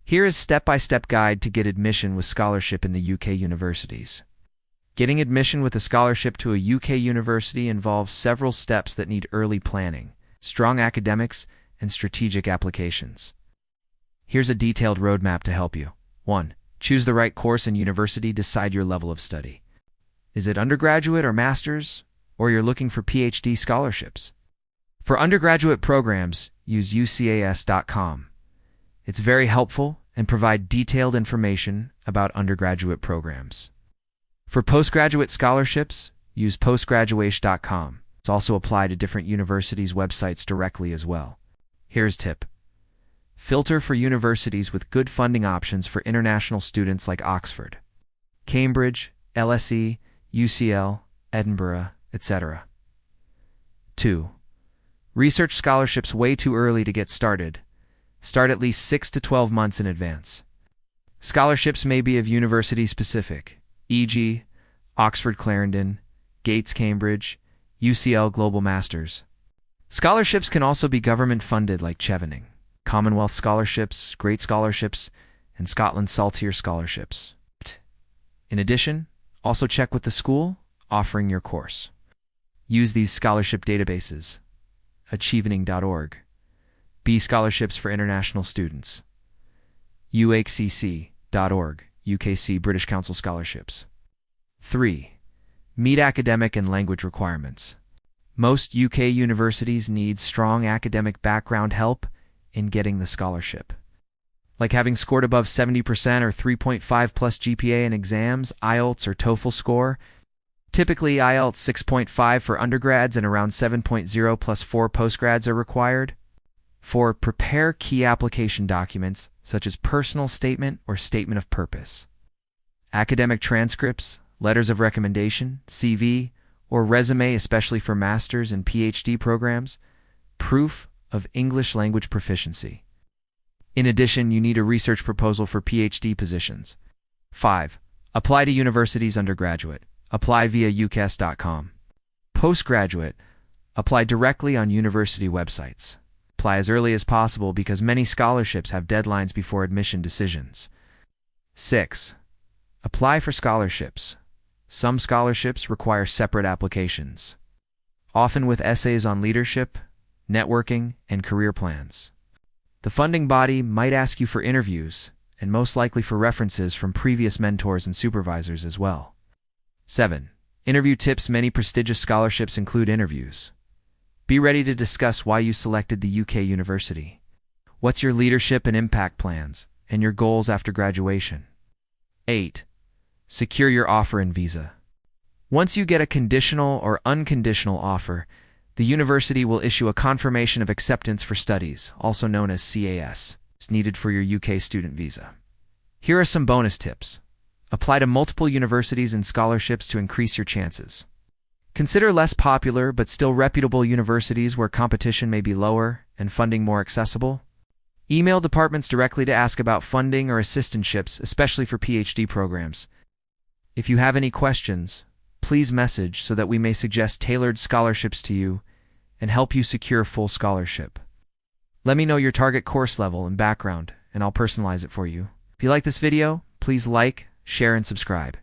Here is step-by-step guide to get admission with scholarship in the UK universities. Getting admission with a scholarship to a UK university involves several steps that need early planning, strong academics, and strategic applications. Here's a detailed roadmap to help you. 1. Choose the right course and university. Decide your level of study. Is it undergraduate or master's, or you're looking for PhD scholarships? For undergraduate programs, use ucas.com. It's very helpful and provide detailed information about undergraduate programs. For postgraduate scholarships, use postgraduation.com. It's also applied to different universities' websites directly as well. Here's tip. Filter for universities with good funding options for international students like Oxford, Cambridge, LSE, UCL, Edinburgh, etc. 2. Research scholarships way too early to get started. Start at least 6 to 12 months in advance. Scholarships may be of university-specific, e.g., Oxford Clarendon, Gates Cambridge, UCL Global Masters. Scholarships can also be government-funded like Chevening, Commonwealth Scholarships, Great Scholarships, and Scotland Saltire Scholarships. In addition, also check with the school offering your course. Use these scholarship databases: Achieving.org, B Scholarships for International Students, UHCC.org, UKC British Council Scholarships. 3. Meet academic and language requirements. Most UK universities need strong academic background help in getting the scholarship, like having scored above 70% or 3.5 plus GPA in exams, IELTS or TOEFL score. Typically, IELTS 6.5 for undergrads and around 7.0 plus 4 postgrads are required. 4. Prepare key application documents such as personal statement or statement of purpose, academic transcripts, letters of recommendation, CV, or resume, especially for master's and PhD programs, proof of English language proficiency. In addition, you need a research proposal for PhD positions. 5. Apply to universities undergraduate. Apply via ucas.com. Postgraduate. Apply directly on university websites. Apply as early as possible because many scholarships have deadlines before admission decisions. 6. Apply for scholarships. Some scholarships require separate applications, often with essays on leadership, networking, and career plans. The funding body might ask you for interviews, and most likely for references from previous mentors and supervisors as well. 7. Interview tips. Many prestigious scholarships include interviews. Be ready to discuss why you selected the UK university. What's your leadership and impact plans, and your goals after graduation? 8. Secure your offer and visa. Once you get a conditional or unconditional offer, the university will issue a confirmation of acceptance for studies, also known as CAS. It's needed for your UK student visa. Here are some bonus tips. Apply to multiple universities and scholarships to increase your chances. Consider less popular but still reputable universities where competition may be lower and funding more accessible. Email departments directly to ask about funding or assistantships, especially for PhD programs. If you have any questions, please message so that we may suggest tailored scholarships to you and help you secure full scholarship. Let me know your target course level and background, and I'll personalize it for you. If you like this video, please like, share, and subscribe.